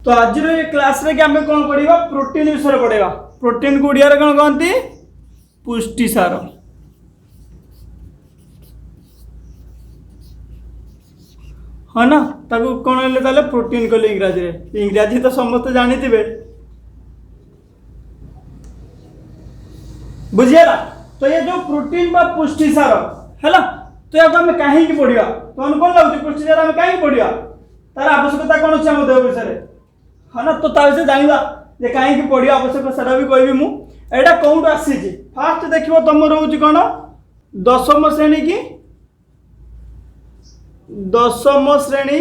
तो आज ये क्लास रे आम कौन पढ़ा प्रोटीन विषय पढ़ा। प्रोटीन को ओडिया कौन कहती पुष्टिसार। हाँ ना ताको कौन है प्रोटीन कहले इंग्राजी रे। इंग्राजी तो समस्त जानी थे बुझीगला। तो ये जो प्रोटीन बा पुष्टिसार है तो या आम कहीं पढ़ा तुम कौन लगुच पुष्टिसार आम कहीं पढ़ा तार आवश्यकता कौन अच्छे आम देह विषय हाँ ना। तो विषय जानवा जे कहीं पढ़ा आवश्यक से भी कहबी मुझा कौट आसी फास्ट देख तुम रोच कौन दशम श्रेणी की दशम श्रेणी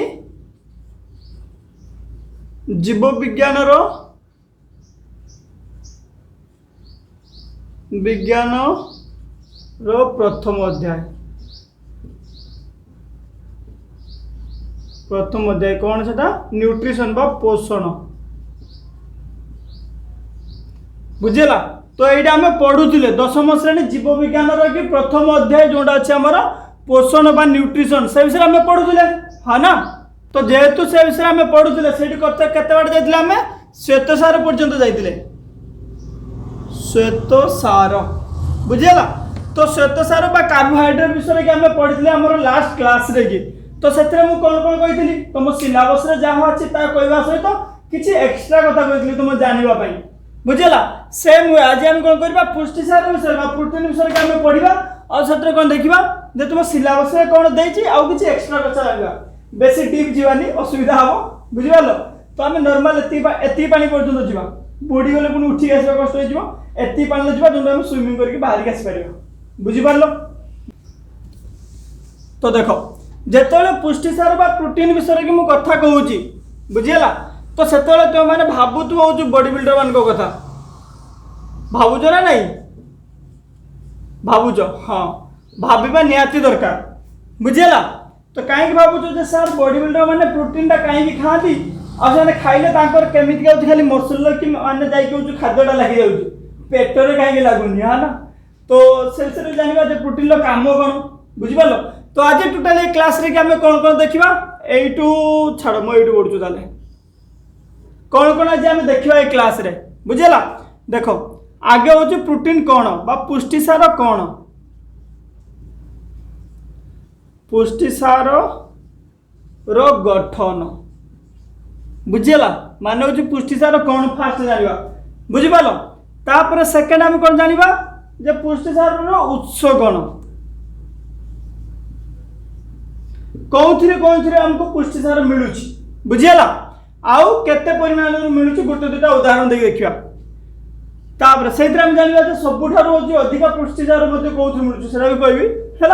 जीव विज्ञान प्रथम अध्याय कौन से न्यूट्रिशन बा पोषण बुझेगा। तो यहाँ आम पढ़ुले दशम श्रेणी जीव विज्ञान की प्रथम अध्याय जोटा अच्छे आमर पोषण बा न्यूट्रिशन से विषय आम पढ़ुले हाँ ना। तो जेहेतु से विषय आम पढ़ुले से केते बार जाइए आम श्वेतसार पर्यंत जाइए श्वेतसार बुझेगा। तो श्वेतसार बा कार्बोहाइड्रेट विषय की आम पढ़ी आम लास्ट क्लास रे की। तो से कौन कौन कही तुम सिलेबस रे जहाँ अच्छी कहवा सहित किसी एक्सट्रा कथा कही तुम जानापी बुझेगा। सेम वे आज आम कौन करवा पुष्टिसार विषय प्रोटीन विषय के आम पढ़ा और से कौन देखा जे तुम सिलेबस रे कौन देती आउ किसी एक्सट्रा कथा लगा बेसी डीप जीवानी असुविधा हम बुझिपाल। तो आम नॉर्मल एति पानी पर्यंत जावा बुड़ी गले पुणी उठी आसवा कष्ट हो एति पानी जावा जो आम स्विमिंग करके बाहर आसपार बुझिपार। तो देख जिते पुष्टिसार बा प्रोटीन विषय की मुझे कथा कहूँ बुझीगला। तो से तुम मैंने भावुव हो बॉडी बिल्डर मान कथा भावुच ना नहीं भावुच हाँ भाविबा निहाती दरकार बुझीगला। तो कहीं भावुच सर बॉडी बिल्डर मैंने प्रोटीन कहीं खाती आने खाइले केमी खाली मसल कि मैंने जाकि खाद्यटा लगी जाऊँ पेटर कहीं लगुनि हाँ ना। तो से जानवा प्रोटीन काम कौन बुझिपाल। तो आज टोटाल क्लास रे आम कौन कौन देखा यू छाड़ मुझे बढ़ू ताले कौन कौन आज आम देखा क्लास रे बुझेगा। देख आगे हूँ प्रोटीन कौन बा पुष्टिसार कौन पुष्टिसार रो गठन बुझेगा मान हूँ पुष्टिसार कौन फास्ट जानवा बुझिपाल। तापर सेकेंड आम कौन जानवा जे पुष्टिसार रो उत्स कौन कौन हमको पुष्टिसार मिलूँ बुझीगला आउ केते परिमाण मिलूँ गोटे दुटा उदाहरण देखा। तापर से जानवा सबुठ अधिक पुष्टिसार कौन मिलूँ से भी कहबी है।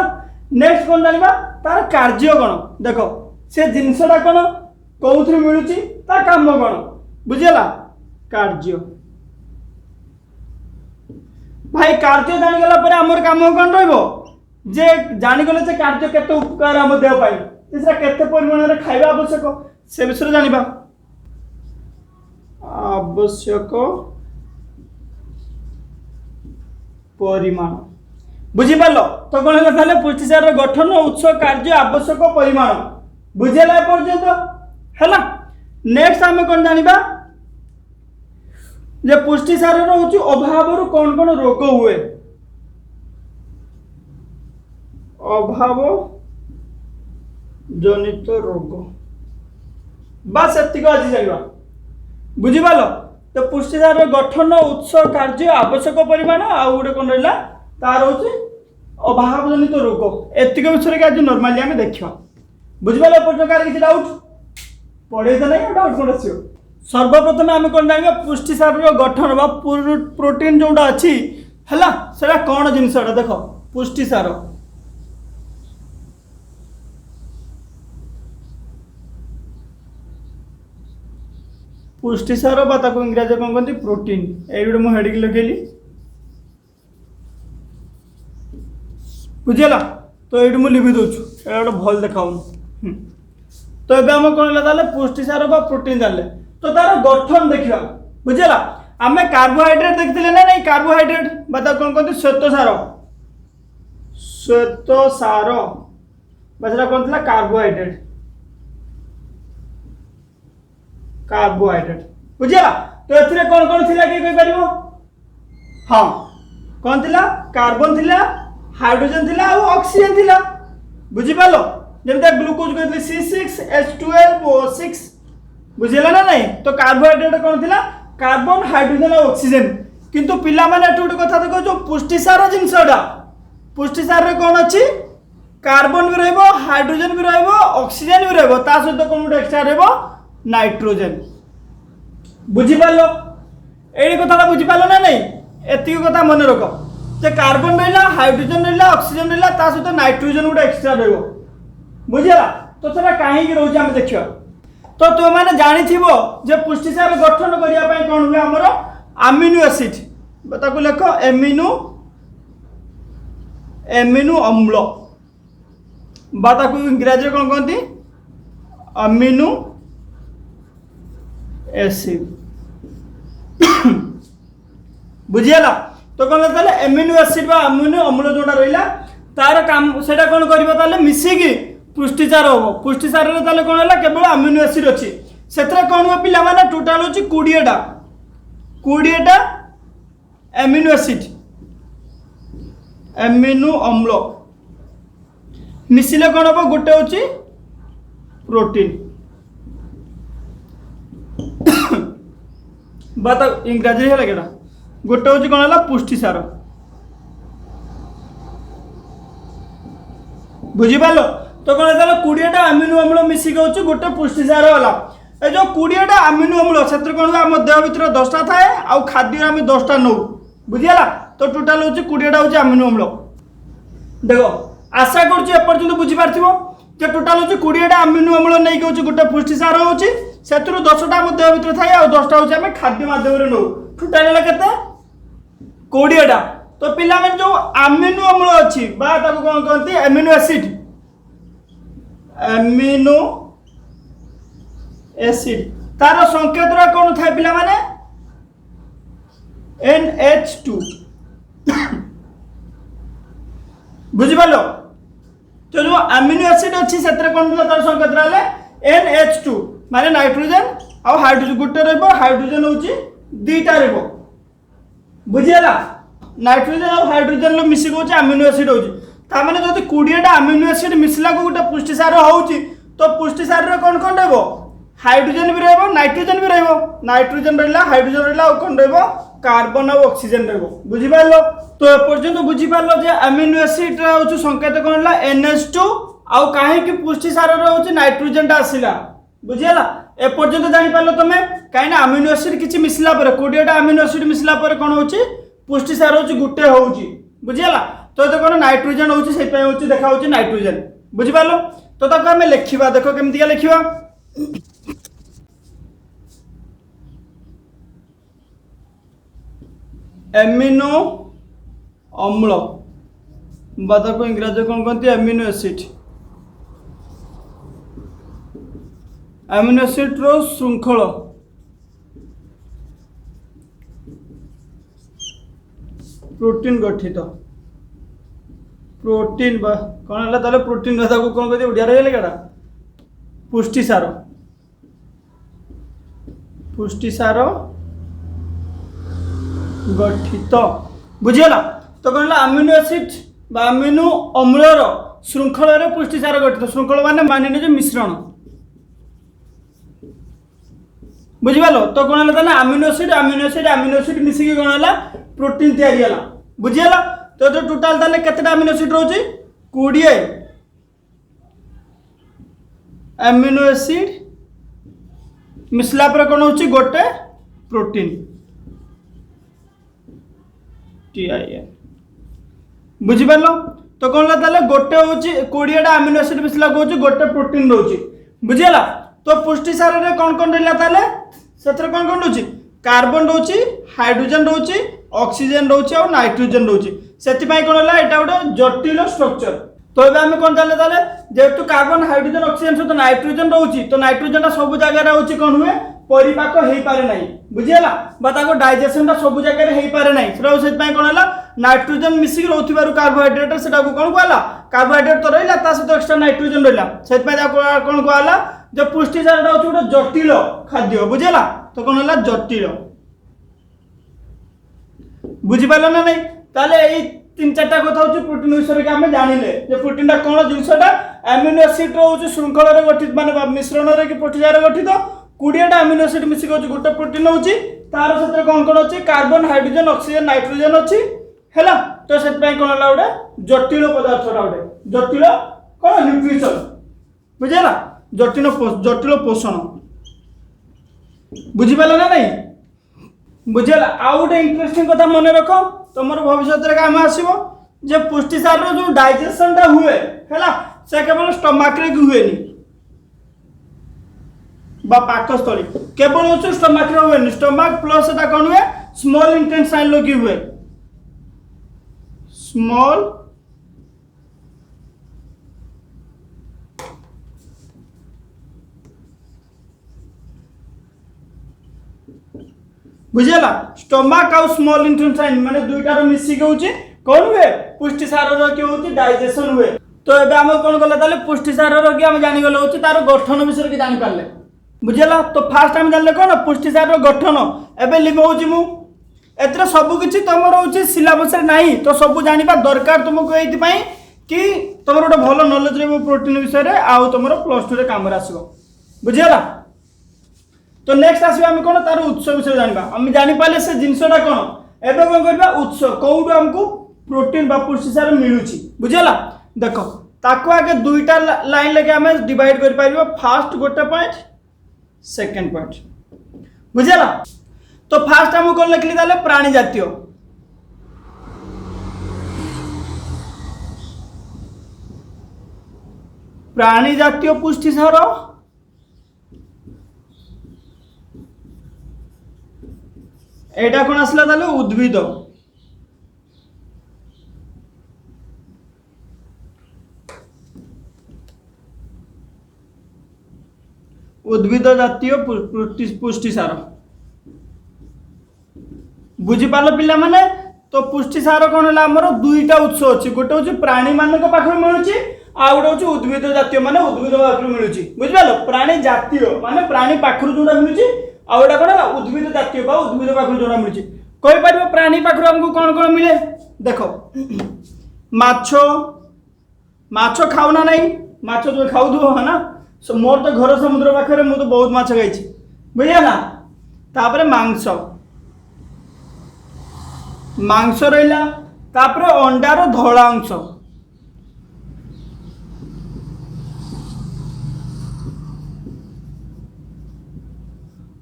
नेक्स्ट कौन जानवा तार कार्य कौन देख से जिनसटा कौन कौन मिलूँ ता काम कौन बुझीगला कार्य भाई कार्य जानीगला पर आमर काम कौन रहिबो जे जानीगले से कार्य केते उपकार आम देह केते परिमाण में खाଇବା आवश्यक से विषय जानिबा आवश्यक परिमाण बुझिपाल। तो कौन है पुष्टिसार गठन उत्स कार्य आवश्यक परिमाण बुझेला पर्यंत है। नेक्स्ट आम कौन जानिबा जे पुष्टिसार हूँ अभाव कौन कौन रोग हुए अभाव जनित रोग बस एतिक आज जाना बुझिपाल। तो पुष्टिसार गठन उत्स कार्य आवश्यक परिमाण आउ गोटे कौन रहा तार हूँ अभाव जनित रोग एतिक विषय आज नॉर्मली आम देखा बुझिपाल। किसी डाउट पढ़े तो नहीं डाउट कौन आस सर्वप्रथम आम कौन जानवा पुष्टिसार गठन बा प्रोटीन जोटा अच्छी है से कौन जिनसा देख पुष्टिसार पुष्टिसार इंग्राजी कौन कहते प्रोटीन ये मुझे हेडिंग लिखेली बुझेगा। तो ये मुझे लिखी दूँ ये भल देखा तो ये आम कौन है पुष्टिसार बा प्रोटीन जानले। तो तार गठन देखा बुझेगा आम कार्बोहाइड्रेट देखते ना नहीं कार्बोहाइड्रेट बता कौन कहते श्वेतसार श्वेतसार बस कौन था कार्बोहाइड्रेट कार्बोहाइड्रेट बुझिला। तो एथिरे कौन कौन थिला के कहि परिबो? हां कौन थिला? कार्बन थिला, हाइड्रोजन थिला और ऑक्सीजन थिला बुझि पालो। जेमते ग्लूकोज कहतले C6H12O6 बुझिला ना नहीं। तो कार्बोहाइड्रेट कौन थिला? कार्बन, हाइड्रोजन और ऑक्सीजन। किंतु पिला माने एटु गोटे कथा देखो, जो पुष्टिसार जिनसडा पुष्टिसार रे कौन अछि? कार्बन भी रहइबो, हाइड्रोजन भी रहइबो, ऑक्सीजन भी रहइबो, ता सहित कौन गोटे एक्स्ट्रा रहइबो? नाइट्रोजन बुझि पालो। एडी कथा बुझि पालो ना नहीं? एति कथा मन रख जे कार्बन रहला, हाइड्रोजन रहला, ऑक्सीजन रहला, ता सहित नाइट्रोजन गोटे एक्स्ट्रा रहइबो बुझिला। तो सेटा काहे कि रहउछ हम देखियो। तो तुम माने जानि थिबो जे पुष्टिसार गठन करिया पय कोन हुए हमरो अमीनो एसिड बताको लेखो एमिनो अम्ल बताको इंग्रजी कोन कहती? अमीनो एसिड बुझियाला। तो कौन ताले एमिनो एसिड बा अमीनो अम्ल जोटा रहिला तार काम सेटा कोन करबो ताले मिसिकी पुष्टिसार हो। पुष्टिसार रे ताले कोन होला? केवल अमीनो एसिड अछि। सेतरे कोन हो पिला माने टोटल होची 20 टा एमिनो एसिड एमिनो अम्ल मिसिले कोन हो? गोटे होची प्रोटीन बात इंग्रजी है केटा गोटे हूँ कौन है? पुष्टिसार बुझिपाल। तो कौन है? 20 टा अमीनो अम्ल मिसिक हूँ गोटे पुष्टिसार वाला। ए जो 20 टा अमीनो अम्ल से कौन हुआ? आम देह भर 10टा थाए आ खाद्य आम 10टा नौ बुझीगला। तो टोटाल हूँ 20 टा हूँ अमीनो अम्ल। देखो आशा करपर्यंत बुझीपार जे टोटाल हूँ 20 टा अमीनो अम्ल नहीं हूँ गोटे पुष्टिसार हूँ से 10टा आम देह भर थाए आ 10टा हूँ आम खाद्य मध्यम नौ टोटाल के 20 टा। तो पिला में जो अमीनो अम्ल अच्छी बा ताको कौन कहते? एमिनो एसिड एमिनो एसिड तार संकेत कौन था पिला माने? NH2 बुझिपालो। तो जो अमीनो एसिड अच्छी से कौन तार संकेत रहा NH2 माने नाइट्रोजन और हाइड्रोजन गोटे रहिबो, हाइड्रोजन होची 2टा रहिबो बुझिगला। नाइट्रोजन और हाइड्रोजन लो मिसिक होची अमीनो एसिड होची। ता माने जदि 20 टा अमीनो एसिड मिसला को गोटे पुष्टिसार होची तो पुष्टिसार रे कौन कौन रहबो? हाइड्रोजन भी रहबो, नाइट्रोजन भी रहबो। नाइट्रोजन रहला, हाइड्रोजन रहला और कौन रहबो? कार्बन और ऑक्सीजन रहबो बुझिपालो। तो ए पर्यंत बुझिपालो जे अमीनो एसिड रा होची संकेत कौन ला? NH2 और काहे कि पुष्टिसार रे होची नाइट्रोजन टा आसीला बुझिगला। ए पर्यंत जानि पालो तमे काहे ना अमीनो एसिड किछि मिसला पर 20 टा अमीनो एसिड मिसला पर कोन होची? पुष्टिसार होची गुटे होची बुझिगला। तो तो कोन नाइट्रोजन होची से पय होची देखा होची नाइट्रोजन बुझिपालो। तो ताको हमें लिखिबा देखो केमति का लिखिबा एमिनो अम्ल बाता को इंग्रजी कौन कहते? एमिनो एसिड एमिनो एसिड रो श्रृंखल प्रोटीन गठित प्रोटीन कौन है ताले प्रोटीन कथा को कौन कहते? ओडिया रे केडा? पुष्टिसार पुष्टिसार गठित बुझिगला। तो कौन अमीनो एसिड अमीनो अम्लर श्रृंखल रे पुष्टिसार गठित। श्रृंखल माने मानिने मिश्रण बुझिपालो। तो कौन है amino acid amino acid amino acid मिसिकी कौन है? प्रोटीन तैयारी है बुझिगला। तो जो टोटाल ताले केतेटा अमीनो एसिड रोची? 20 अमीनो एसिड मिसला पर कौन होची? गोटे प्रोटीन TIN बुझिपालो। तो कौन ताले गोटे होची 20 टा अमीनो एसिड मिसला को होची गोटे प्रोटीन रोची बुझिगला। तो पुष्टिसार रे कौन कौन रहला ताले सेत्र कौन कौन रोची? कार्बन रोची, हाइड्रोजन रोची, ऑक्सीजन रोची और नाइट्रोजन रोची। सेति पय कोन होला? एटा गोटे जटिल स्ट्रक्चर। तो एबे हम कोन ताले ताले जेतु कार्बन, हाइड्रोजन, ऑक्सीजन सहित नाइट्रोजन रोची तो नाइट्रोजन टा सब जगह रे होची कोन हुए? परिपाक हेई पारे नाही बुझिगला। बाता को डाइजेशन टा सब जगह रे हेई पारे नाही सेटा सेति पय कोन होला? नाइट्रोजन मिसिक रहउथिबारु कार्बोहाइड्रेट सेटा को कोन कहला? कार्बोहाइड्रेट तो रहिला ता सहित एक्स्ट्रा नाइट्रोजन रहिला सेति पय कोन कहला? जो पुष्टिसार हूँ गोटे जटिल खाद्य बुझेगा तो कौन है जटिल बुझिपार ना नहीं ताले यही 3-4टा कथा हूँ प्रोटीन विषय के आम जानिले जे प्रोटीन कौन जिनसा अमीनो एसिड रोज श्रृंखल गठित माने मिश्रण कि प्रोटीन गठित 20टा अमीनो एसिड मिसिक गोटे प्रोटीन हूँ तार से कौन कौन अच्छी कार्बन हाइड्रोजन ऑक्सीजन नाइट्रोजन अच्छी है तो से कौन है गोटे जटिल पदार्थटा गोटे जटिल कौन न्यूट्रिशन बुझेगा जटिल जटिल पोषण बुझिपार ना नहीं बुझेगा आउ गोटे इंटरेस्टिंग कथा मन रख तुम भविष्य काम आसो जे पुष्टिसार जो डाइजेशन टा हुए है से केवल स्टमक रे हुए पाकस्थली केवल हूँ स्टमक रे हुए स्टमक प्लस एटा कौन हुए स्मॉल इंटेस्टाइन लोग हुए स्मॉल बुझेगा स्टमक आउ स्मॉल इंटेस्टाइन माने दुईटार मिसिक होची कौन हुए पुष्टिसार कि होची डाइजेशन हुए तो एबे हम कौन कले ताले पुष्टिसार कि हम जानि गले होची तार गठन विषय के जानि पारले बुझेला तो फास्ट हम जानले कौन पुष्टिसार गठन एबे लिखौची मु एतरे सब किछि तमर होची सिलेबस रे नाही तो सब जानिबा दरकार तुमको एथि पई कि तमर गोटे भलो नॉलेज रे प्रोटीन विषय रे आउ तमर +2 रे काम रे आसीबो बुझेला तो नेक्स्ट आसबा हम कौन तार उत्स विषय जानिबा हम जानि पाले से जिंसटा कौन एबे कोन करबा उत्स कोउडू हमको प्रोटीन बा पुष्टिसार मिलुची बुझेला देखो ताको आगे दुईटा लाइन लेके हमें डिवाइड कर पाइबो फास्ट गोटे पॉइंट सेकंड पॉइंट बुझेला तो फास्ट हम कौन लिखली ताले प्राणी जातीय प्राणी जातीय पुष्टिसार एटा कौन आसला ताले उद्भिद उद्भिद जातीय पुष्टिसार बुझिपाल पिला माने तो पुष्टिसार कौन है आमर दुईटा उत्स अच्छी गोटे हूँ प्राणी मान पाखे मिलूँ आ गोटे हूँ उद्भिद जातीय माने उद्भिद पाखर मिलूँ बुझिपाल प्राणी जातीय माने प्राणी पाखर जोड़ा मिलूँ आ गोटा कौन है उद्भिद जातीय उद्भिद पाखर जोड़ा मिलूँ कही पार प्राणी पाखर आमको कौन कौन मिले देख माछ माछ खाऊना नहीं माछ जो खाऊ है ना मोर तो घर समुद्र पाखे मुझे तो बहुत माछ खाई बुझे ना तापर मांस मांस रहा तापर अंडार धला अंश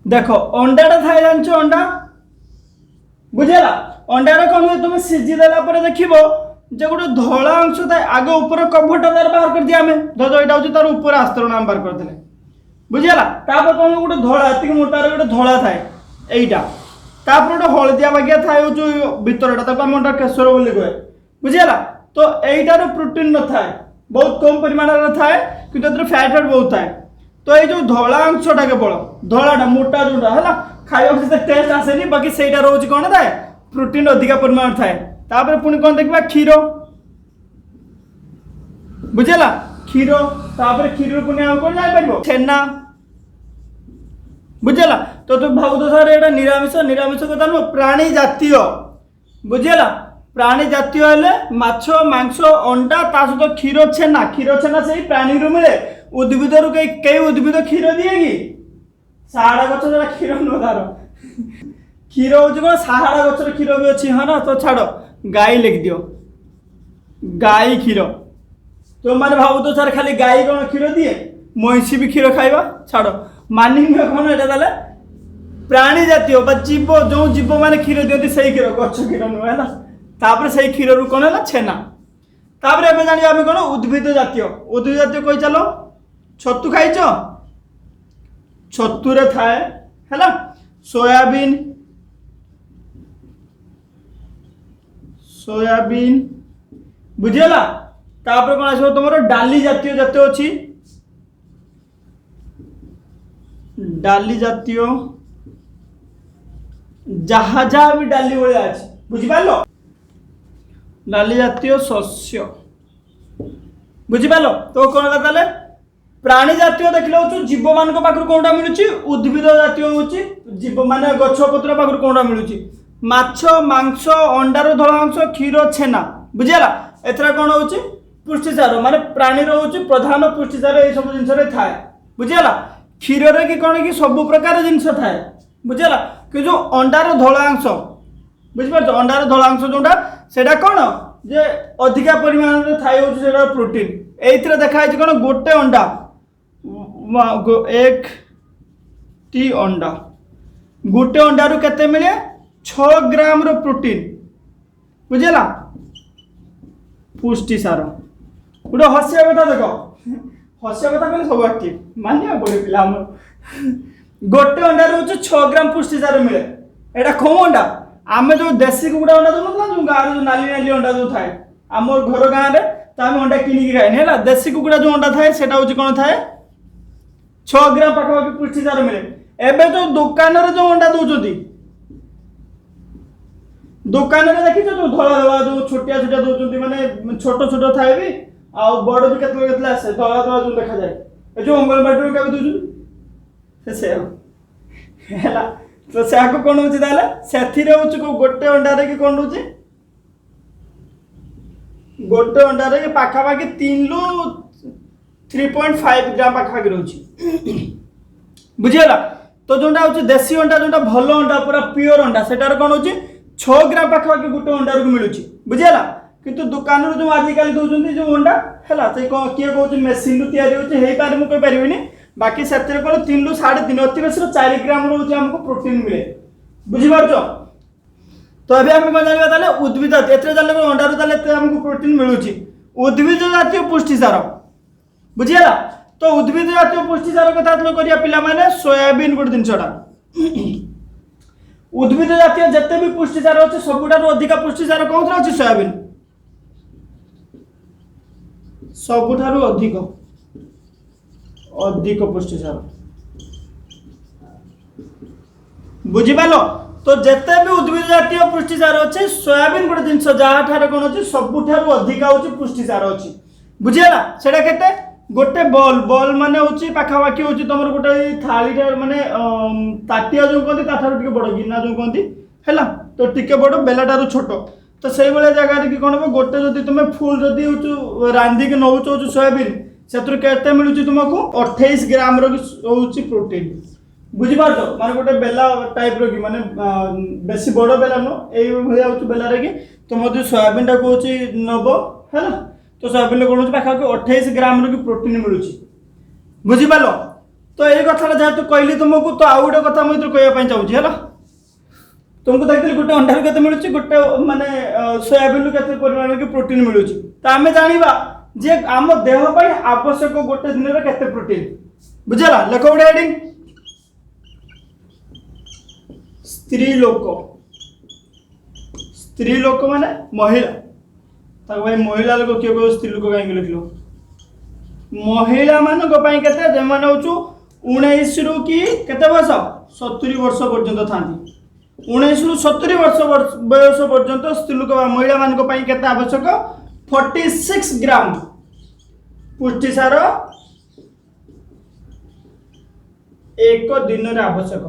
देख अंडाटा थाए जान अंडा बुझेगा अंडार कौन हुए तुम सीझी देला देखो जो गोटे धला अंश थाए आगे ऊपर कभरटा तार बाहर कर दिया आम धर यहाँ हूँ तार ऊपर आस्तरण आम बाहर करते बुझेगा तापर कौन गोटे धला ये मोटार गोटे धला थाए यहीटा तापर गोटे हलदिया बागिया थाए जो भितरटा आम केशर बोली कहे बुझेगा तो यहीटार प्रोटीन न थाए बहुत कम परिमाण थाए कि फैट बहुत थाए तो ये जो धला अंशटा केवल धलाटा मोटा जोटा है खाइबा टेस्ट आसेनी बाकी सहीटा रोज कौन थाए प्रोटीन अधिका परिमाण थाए तापर पुणी कौन देखा क्षीर बुझेगा क्षीर तापर क्षीर पुणी कौन जापर छेना बुझेगा तो तुम भाव तो सर ये निरामिष निरामिष कथा नुह प्राणी जातीय बुझेगा प्राणी जातीय हेले माछ मांस अंडा ता सहित क्षीर छेना से प्राणी रू मिले उद्भिद रू कई उद्भिद क्षीर दिए कि साहाड़ा गछ जरा क्षीर नुह तार क्षीर हूँ कौन साहाड़ा गचर क्षीर भी अच्छी हाँ ना तो छाड़ गाई लिख दियो गाई क्षीर तो मैंने भाव तो सर खाली गाई कौन क्षीर दिए महिषी भी क्षीर खाइबा छाड़ मानी कौन है प्राणी जातीय जीव जो जीव मैंने क्षीर दिखती से क्षीर गच क्षीर नुह है तापर से क्षीर रू कौन है छेना तापर एवं जाना आम कौन उद्भिद जातीय कही चल छतु खाइच छतुरे थाए है सोयाबीन सोयाबीन बुझेगा तापर कौन आसो तुम डाली जातीय जातीय अच्छी डाली जातीय जहा जहा भी डाली भाया अच्छे बुझिपार डाली जातीय शस्य बुझिपार तो कौन है प्राणी जातीय देखले हूँ जीव मान पाखर कौनटा मिलूँ उद्भिद जातीय हूँ जीव माने गछपत्र पाखर कौनटा मिलूँ माछ मांस अंडार धलांश क्षीर छेना बुझीगला एथरा कौन हो पुष्टिसार माने प्राणी हूँ प्रधान पुष्टिसार ये सब जिन थाए बुझीगला क्षीर कि कौन कि सब प्रकार जिनस थाए बुझीगला कि जो अंडार धलांश बुझिपार अंडार धलांश जोटा सेटा कौन जे अधिका परिमाण में थाए हूँ प्रोटीन ये देखा कौन गोटे अंडा एक टी अंडा गोटे अंडारू केते मिले 6 ग्राम रो प्रोटीन बुझेला पुष्टि सार गोटे हसिया कथा देख हसिया कथा कहले सब एक्टिव मानिया पड़े पिला गोटे अंडारू 6 ग्राम पुष्टि सार मिले एटा कौ अंडा आमे जो देसी कुकुड़ा अंडा दो जो गाँव जो नाली नाली अंडा जो थाए आम घर गाँव में तो आम अंडा किनिक खाए है देसी कुकुड़ा जो अंडा थाए सेटा हूँ कौन थाए 6 ग्राम पाखापाखि पुष्टिसार मिले एबे जो दुकान जो अंडा दौरान दुकान में देखी जो धला धला जो छोटिया छोटिया दौरान माने छोट छोट थाए भी आ बड़ भी केतले आसे धला धला जो देखा जाए जो अंगनवाड़ी में भी दौरान से हैला तो से आको कोन होची ताले सेथि रे होची गोटे अंडा रे कि कोन होची गोटे अंडा रे पाखापाखि 3 लो 3.5 ग्राम पाखापाखि रहउची बुझियला तो जोंडा होची देसी अंडा जोंडा भलो अंडा पूरा प्योर अंडा सेटार कोन होची 6 ग्राम पाखापाखि गोटे अंडा रो मिलुची बुझियला किंतु दुकान रो जो आजि काली दोउचंती जो अंडा हैला से किए कहउची मेसिन रु तयारी होची हेई पारे मु कहि परिबिनी बाकी सेतिर कोन 3 लो 3.5 अति बेसी 4 ग्राम रो होची हमको प्रोटीन मिले बुझि पारछो तो अभी हम कोन जानबा ताले उद्भिद एतरे जानले अंडा रो ताले हमको प्रोटीन मिलुची उद्भिद जातीय पुष्टिसार बुझियला तो उद्भिद जातीय पुष्टिसार कथा तो करिया पिला माने सोयाबीन गोटे जिनसटा उद्भिद जातीय जते भी पुष्टिसार अछि सबुठारु अधिक पुष्टिसार कोथरा अछि सोयाबीन सबुठारु अधिक अधिक पुष्टिसार बुझिपालो तो जते भी उद्भिद जातीय पुष्टिसार अछि सोयाबीन गोटे जिनस जहा ठारे कोन अछि सबुठारु अधिक अछि पुष्टिसार अछि बुझियला सेटा केते गोटे बॉल बॉल माने होची पाखापाखि होची तमर गोटे थाली माने ताटिया जो कहती ताठार टिके बड़ गिना जो कहती हैला तो टिके बड़ बेलाटारू छोट तो से भाया जगह कि कौन गोटे जदि तुम फुल जदि हो रांधिक नौच हो सोयाबीन से केते मिलूची तुमको 28 ग्राम रोची प्रोटीन बुझिपार माने गोटे बेला टाइप रो कि माने बेसी बड़ बेला नो ए भया हो बेला कि तुम जो सोयाबीन टा को नब है तो सोयाबीन कौन पाखापाखि 28 ग्राम रो प्रोटीन मिलूची बुझिपाल तो ये कथा जहाँ तू कहली तुमको तो आउ गोटे कथा मुझे कहवाई चाहूँगी है तुमको देखिए गोटे अंडार के मिलूँ गोटे माने सोयाबीन के परिमाण की प्रोटीन मिलूँ तो आम जाना जे आम देह पर आवश्यक गोटे दिन में केते प्रोटीन बुझला लेख गोटे हेडिंग स्त्री लोक माने महिला भाई महिला लोक किए कह स्त्री लोक कहीं लिखल महिला मान केते मैंने हूँ 19 रु कि केते बयस 70 वर्ष पर्यंत था 19 रु 70 वर्ष बयस पर्यंत स्त्री लोक महिला मान केते आवश्यक 46 ग्राम पुष्टिसार एक दिन रे आवश्यक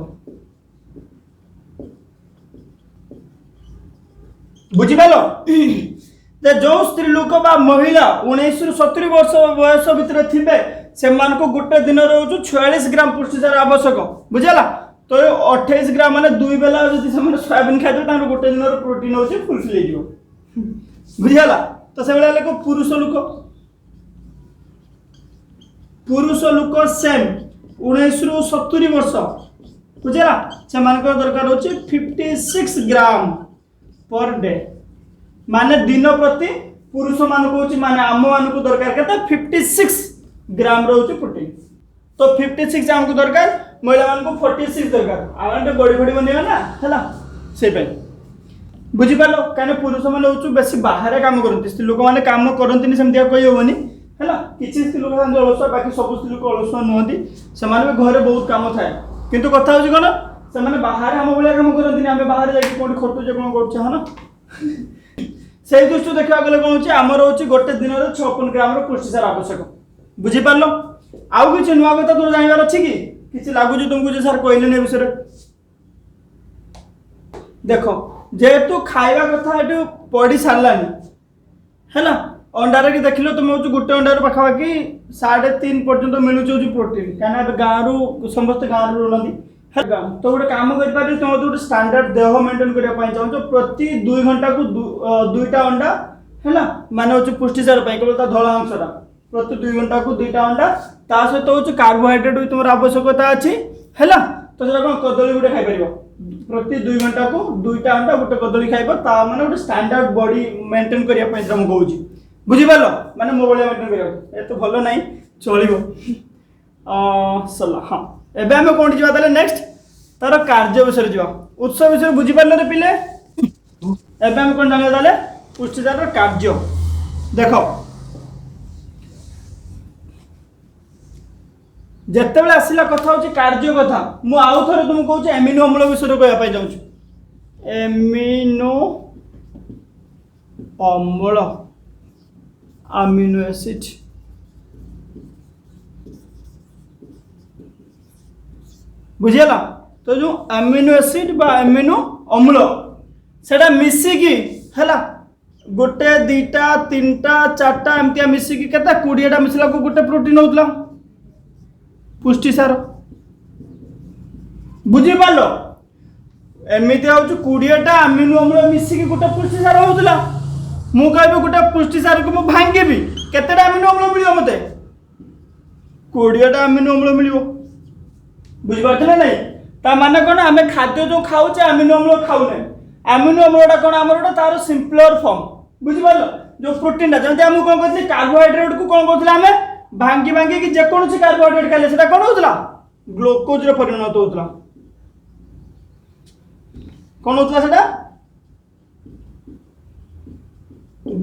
बुझिपाल जो स्त्री लोक बा महिला 19 रु 70 वर्ष बयस भितर थिबे से मान को गोटे दिन रोज 46 ग्राम पुष्टिसार आवश्यक बुझला तो 28 ग्राम माने दुई बेला जदि से सोयाबीन खाइदे तार गोटे दिन प्रोटीन होची फुलफिल हो बुझला तो से बेला लोक पुरुष लोक सेम 19 रु 70 वर्ष बुझला से मान को दरकार होची 56 ग्राम पर डे माने दिन प्रति पुरुष मान को होची माने आम मान को दरकार केते 56 ग्राम रोची प्रोटीन तो 56 हमको दरकार महिला मान को 46 दरकार आंटे बॉडी बॉडी बनियो ना हैला से पे बुझि पालो काने पुरुष माने होचु बेसी बाहर काम करंती स्त्री लोक माने काम करंती सेमतिया कहि होबनी हैला किछि स्त्री लोक संग अलसुआ बाकी सब स्त्री लोक अलसुआ नहंती से माने घरे बहुत काम थाए किंतु कथा होची कोन से माने बाहर हम बोले काम करंती आमे बाहर जाई कोन खटु जे कोन करछ हना से दृष्टि देखा गले कोन होची हमर होची गोटे दिन रे 56 ग्राम रो पुष्टिसार आवश्यक बुझि पालो आउ किसी नुआ कथा तुम जानवर अच्छी कि किसी लगुच तुमको जे सर कहले विषय देख जेहेतु खाଇବା कथा ये पढ़ी सारानी है अंडार कि देख लो तुम हूँ गोटे अंडार पाखापाखि 3.5 पर्यटन मिलूँ प्रोटीन कहीं गाँव समस्त गाँव रुहती तो गोटे कम कर तुम गोटे स्टैंडर्ड देह मेंटेन करने चाहो प्रति 2 घंटा को 2टा अंडा है माने हूँ पुष्टिसार केवल धला अंशटा प्रति 2 घंटा को 2टा अंडा ता सहित हूँ कार्बोहाइड्रेट भी तुम आवश्यकता अच्छी है तो सेटा कौन कदली गोटे खाईपर प्रति 2 घंटा को 2टा अंडा गोटे कदली खाइब मैंने गोटे स्टैंडर्ड बॉडी मेंटेन करने तुमको कहूँ बुझिपार माने मो भाया मेंटेन कर तो भल ना चलो सला हाँ एबे आम कौन जावा नेक्स्ट तार कार्य विषय जावा उत्स विषय बुझिपार रे पिले एबे आम कौन जाना पुष्टिसार कार्य देख जिते आसला कथा हूँ कार्य कथा मु आउ थे तुमको कहूँ एमिनो अम्ल विषय कहवाई चाहूँ एमिनो अम्ल अमीनो एसिड बुझीगला तो जो अमीनो एसिड बा अमीनो अम्ल सेटा मिसिकी है गोटे 2टा 3टा 4टा एमती मिसिकी केता 20टा मिसला को गोटे प्रोटीन होता पुष्टिसार बुझीपार एमती हूँ 20टा अमीनो अम्ल मिसिकी गोटे पुष्टिसार होता मु कह गोटे पुष्टिसार को भांगी केतेटा अमीनो अम्ल मिल मत 20टा अमीनो अम्ल मिल बुझीपार ना नहीं ता माने कौन आम खाद्य जो खाऊे अमीनो अम्ल खाऊने अमीनो अम्लटा कौन आम गोटे तार सिंपलर फॉर्म बुझीपार जो प्रोटीनटा जमी आम कौन कहते कार्बोहाइड्रेट को कौन कहते आम भांगी भांगी कि जेकोसी कार्बोहाइड्रेट खाइले से कौन होता ग्लूकोज परिणत होता कौन होता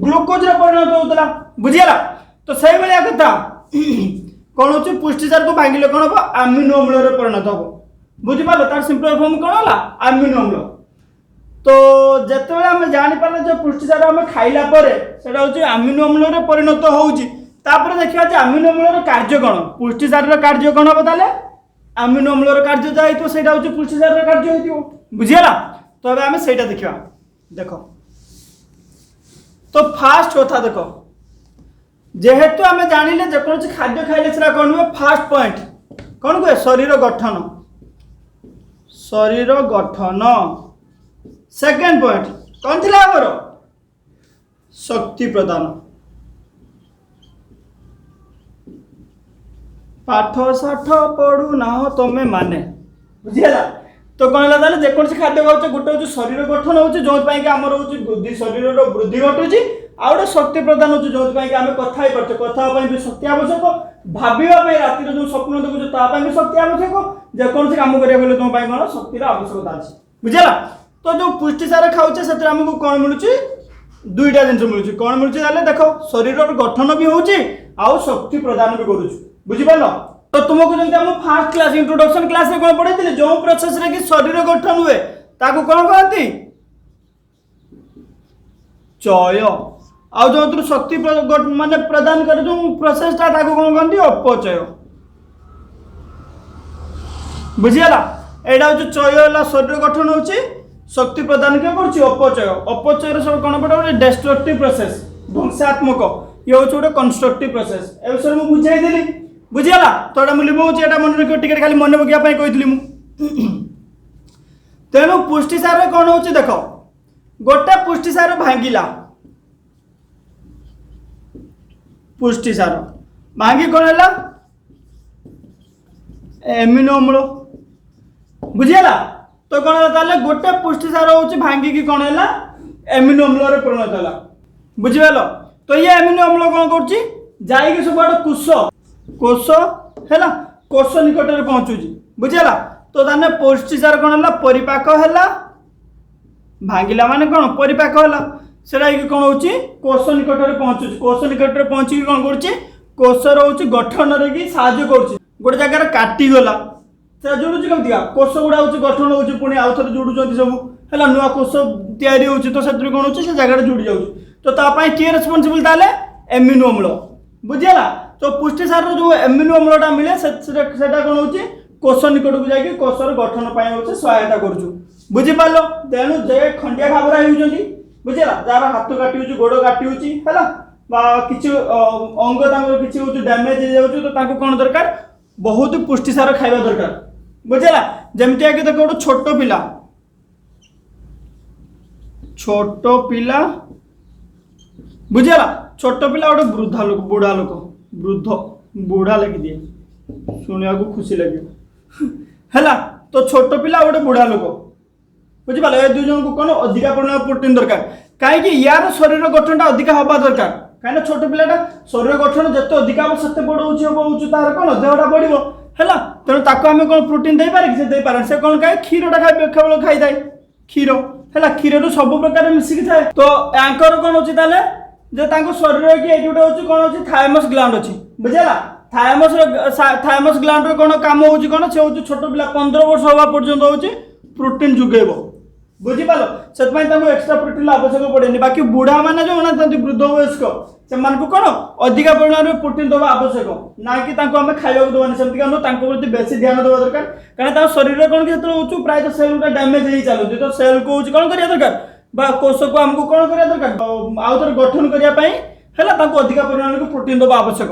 ग्लूकोज परिणत होता बुझीगला तो सही भाया कथा कौन हो पुष्टिसार को भांगिले कौन हम अमीनो अम्ल परिणत हम बुझीपार तार सिंपल फॉर्म कौन है अमीनो अम्ल तो जिते आम जापर जो पुष्टिसार आम खाइला हूँ अमीनो अम्ल परिणत होगी देखा अमीनो अम्ल कार्य कौन पुष्टिसार कार्य कौन हम ताले अमीनो अम्ल कार्य जहाँ से हूँ पुष्टिसार कार्य हो बुझीगला तो अब आम से देखा देख तो फास्ट कथा देख जेहेतु आम जानिले जेकोसी खाद्य खाइले से कौन हुए फास्ट पॉइंट कौन कहे शरीर गठन सेकेंड पॉइंट कौन थी आमर शक्ति प्रदान पाठ साठ पढ़ू ना तमें माने बुझीगला तो कौन है जेकोसी खाद्य खाऊे गोटे हूँ शरीर गठन हो जो आमर हूँ बुद्धि शरीर वृद्धि घटुची आ गए शक्ति प्रदान हो जो आम कथा पार्चे कथा भी शक्ति आवश्यक भावाई रातिर जो स्वप्न देखुचे ताप भी शक्ति आवश्यक जेकोसी कम करा तुम कौन शक्तिर आवश्यकता अच्छी बुझेगा तो जो पुष्टिसार खाऊे से आमको कौन मिलूँ 2टा जिन मिलूँ कौन मिलूँ देख शरीर गठन भी हो शक्ति प्रदान भी करुँ बुझीपार तो तुमको जमी आम फास्ट क्लास इंट्रोडक्शन क्लास में कौन पढ़े जो प्रोसेस रे कि शरीर गठन हुए ताको कौन कहती चय आ जो शक्ति माने प्रदान कर जो प्रोसेसटा ताको कौन कहती अपचय बुझीगला एटा हूँ चय है शरीर गठन हो शक्ति प्रदान क्या अपचय सब कौन पड़े डेस्ट्रक्टिव प्रोसेस ध्वंसात्मक ये हूँ गोटे कंस्ट्रक्टिव प्रोसेस ए विषय मुझे बुझाई बुझीगला तो ये मुझे बहुत मन रख टिके खाली मन पकाई कही तेणु पुष्टिसार कौन हो देख गोटे पुष्टिसार भांगिला पुष्टिसार भांगी कौन है एमिनो अम्ल बुझीगला तो कौन है गोटे पुष्टिसार हूँ भांगिकी कौन है एमिनो अम्ल परिणत है बुझीपाल तो ये एमिनो अम्ल कौन कर सब कोष कोष है कोष निकट में पहुँचुची बुझीगला तो ताने पुष्टिसार कौन है परिपाक है भांगिला माने कौन परिपाक है सेटा कौन हो कोष निकट में पहुँचुची कोष निकट में पहुँचिक कौन करोषर हूँ गठन की साहय कर गोटे जगार काटिगला से जोड़ुची कमी कोष गुड़ा हूँ गठन हो पुणी आउ थे जोड़ुंट सब है नुआ कोष तैयारी हो तो से कौन हो जगह जोड़ी जाऊँ तो किए रेस्पॉन्सिबल ताले एमिनो अम्ल बुझीगला तो पुष्टिसार जो एमिनो अम्लटा मिले सेटा कौन होची कोष निकट को जाकि कोषर गठन पाई होचे सहायता करूछु बुझी पालो। तेणु जे खंडिया खाबरा होउछंती बुझिला जार हाथ काटी होची गोड़ काटी होची हैला बा किछ अंग तांगर किछ होची डैमेज हो जाउछु तो तांको कोन दरकार बहुत पुष्टिसार खाइबा दरकार बुझिला। जेमति कि देखो छोट पिला बुझिला छोट पिला गोटे वृद्धा लोक बुढ़ा लगी दिए शुणा को खुशी लगे है तो छोट पिला गोटे बुढ़ा लोक बुझिपाल ए दुई जन को कौन अधिका परिमाण प्रोटीन दरकार कहीं यार शरीर गठन अधिका हवा दरकार कहीं छोट पिलाटा शरीर गठन जिते अधिका हम से बड़ हो तार कौन देहटा बढ़ो है तेणु ताको आम कौन प्रोटीन दे पारे से दे पारे से कौन खाए क्षीरटा खाए केवल खाई थाए क्षीर है क्षीर सब प्रकार मिसिकी थाए तो यांकर कौन अच्छी जे तांको शरीर की एटी गोटे कौन अच्छी थायमस ग्लैंड अच्छी बुझेगा थायमस ग्लैंड रो कौन काम होची कौन से होची छोट पिला 15 वर्ष हवा पर्यंत होची प्रोटीन जुगेबो बुझिपाल से एक्स्ट्रा प्रोटीन आवश्यक पड़ेनि बाकी बुढ़ा माने जो ना वृद्ध वयस्क से कौन अधिक परिमाण में प्रोटीन दवा आवश्यक ना कि आम खाइबा दबानी सेमती प्रति बेसी ध्यान देवा दरकार कारण शरीर कौन कि प्राय सेल गुटा डैमेज हो चलुची तो सेल को कौन करिया दरकार बा कोष को आमको कौन करिया दरकार आउ थे गठन करने अधिक परिमाण में प्रोटीन दवा आवश्यक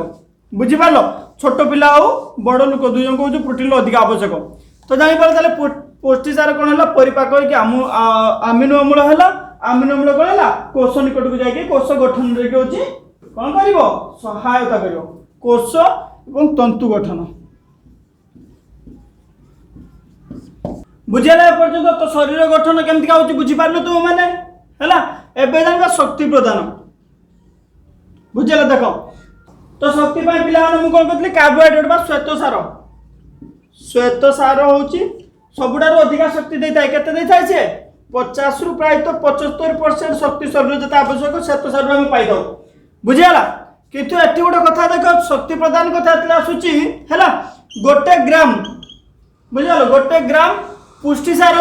बुझिपाल छोट पिला हो बड़ लोक दुई जन को प्रोटीन अधिक आवश्यक तो जापर पुष्टिसार कौन है परिपाक आमिनो अम्ल है आमिनो अम्ल कौन है कोष निकट को जाकि कोष गठन कौन कर सहायता कर कोष और तंतु गठन बुझेगा पर्यटन तो शरीर गठन केमती होची बुझीपार तुम मैंने है एवं जान शक्ति प्रदान बुझेगा देख तो शक्ति पिला कौन कहती कार्बोहाइड्रेट बा श्वेत सार हूँ सबुठार अधिक शक्ति दे था के सी 50 रु प्राय 75% शक्ति शरीर जो आवश्यक श्वेत सार आम पाई बुझीगला किंतु एटी गोटे कथा देख शक्ति प्रदान कथा आसूची है गोटे ग्राम बुझीगल गोटे ग्राम पुष्टिसार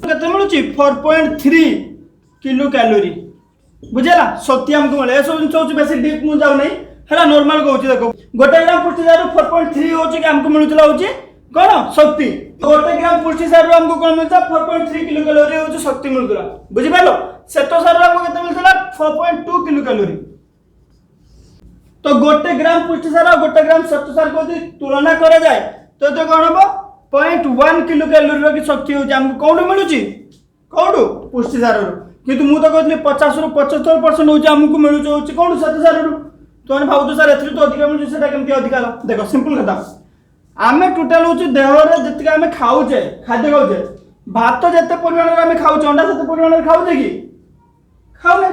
केते मिलूँ 4.3 किलो कैलोरी बुझेगा शक्ति आमको मिले सब जिन बेस डीप मुझे जाऊ नहीं है नॉर्मल कहूँ देखो गोटे ग्राम पुष्टिसार 4.3 होची कि हमको मिलूला होची कौन शक्ति गोटे ग्राम पुष्टिसार हमको कौन मिलता 4.3 किलो कैलोरी होची शक्ति मिलूला बुझिपाल श्वेतसार हमको केते मिलता 4.2 किलो कैलोरी तो गोटे ग्राम पुष्टिसार और गोटे ग्राम श्वेतसार को तुलना करा जाए तो ये कौन हम 0.1 किलो कैलोरी की शक्ति होची हमको कौन मिलूची कौन पुष्टिसार किंतु मुझे कहती 50 रु 75% होची हमको मिलूची होची कौन श्वेतसार तो भाव सर ए तो अधिक मिलूँ से अधिका देख सिंपल कथा आम टोटाल हूँ देहर जी आम खाऊे खाद्य खाऊे भात जिते परिमाण में खाऊे अंडा से परिमाण में खाऊे कि खाऊने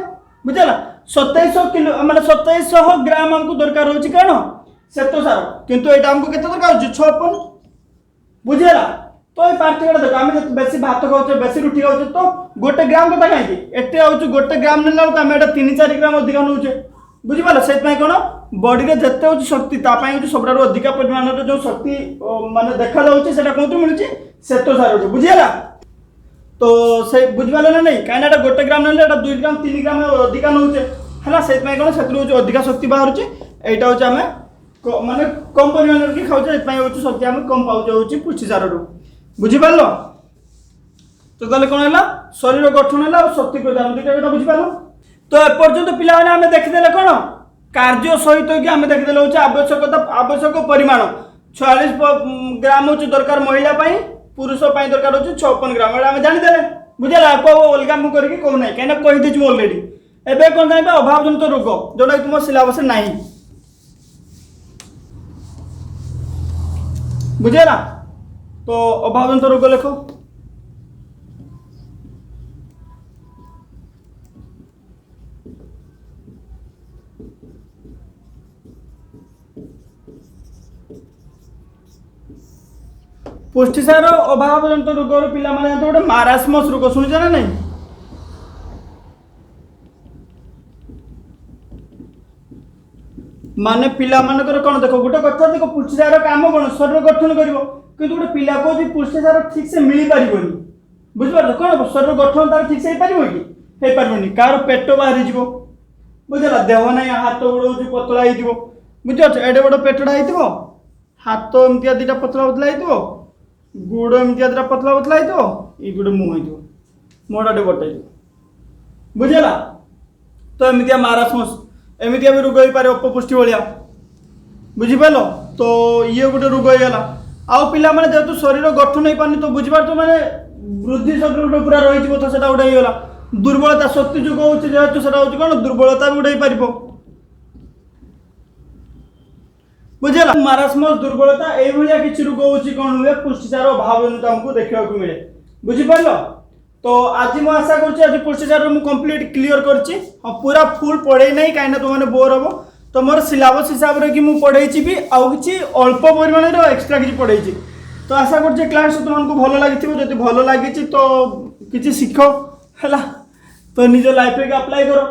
बुझेगा 2700 किलो माने 2700 ग्राम हमको दरकार होची कौन श्वेतसार किंतु एटा हमको केते दरकार होची 56 बुझेगा तो ये पार्थिव देख आम बेसी भात खाऊे बेसी रुटी खाऊे तो गोटे ग्राम कथा कहीं एटे आउच गोटे ग्राम नेला बेलू आम 3-4 ग्राम अधिक नौचे बुझिपाल से कौन बॉडी रे जिते हूँ शक्ति सब अधिक परिमाण जो शक्ति माने देखा जाऊँगी कौन मिलूँ श्वेतसार बुझीगला तो से बुझिपाल ना नहीं कहीं गोटे ग्राम ना 2 ग्राम 3 ग्राम अधिक नौचे है से कौन से अधिक शक्ति बाहर यहाँ हूँ आम माने कम परिमाण की खाऊे से शक्ति आम कम पाचे पुष्टिसार बुझिपाल तो गले कौन है शरीर गठन है और शक्ति प्रदान दुटा कथा बुझिपाल तो एपर्यंत पिला आम देखीदे कौन कार्य सहित कि आम देखीदे हूँ आवश्यक परिमाण 46 ग्राम हूँ दरकार महिला पुरुष दरकार हूँ 56 ग्राम आम जानीदे बुझेगा अलग मुझे करके कहूना कहीं कहीदे अलरेडी एवं कौन चाहिए अभाव जनित रोग जोटा तुम सिलेबस ना बुझेगा तो अभाव जनित रोग लिख पुष्टिसार अभाव जनित रोग पिला गोटे मारास्मस रोग शुणुचे ना नहीं माने पिला मानकर कौन देख गोटे कथा देख पुष्टिसार काम कौन शरीर गठन कर किंतु गोटे पिला को पुष्टिसार ठीक से मिल पार बुझिपार कौन शरीर गठन तार ठीक से हो पार कि कार पेट बाहरी बुझला देह ना हाथ गोड़ हूँ पतला हो बुझ एडे बड़ पेटटा हो हाथ एमती दुटा पतला पतला हो गोड़ एमती दुटा पतला पतला हो ये गोटे मुँह हो मुहटा बट बुझला तो एमती मारास्मस एमती भी रोग हो पारे अपपुष्टि भाया बुझिपार तो ये गोटे रोग होगा आउ पिला माने जेहेतु शरीर गठन हो पानी तो बुझिपार तो माने वृद्धि शक्ति पूरा रही तो सेटा गोटे होगा दुर्बलता शक्ति जो होती जेहेतु से कौन दुर्बलता भी गोटे पार बुझेगा मारास्मस दुर्बलता ये किसी रोग हो कौन हुए पुष्टिसार अभाव जनित आमको देखा मिले बुझिपार तो आज मुझे आशा कर पुष्टिसार मुझे कंप्लीट क्लीयर कर पूरा फुल पढ़े ना कहीं तुमने बोर हम तो मोर सिलेबस हिसाब से कि मुझे पढ़े भी आउ कि अल्प परिमाण एक्सट्रा किसी पढ़े तो आशा कर क्लास तुमको भल लगी जब भल लगी तो किसी शिख है तो निज लाइफ में अप्लाई करो।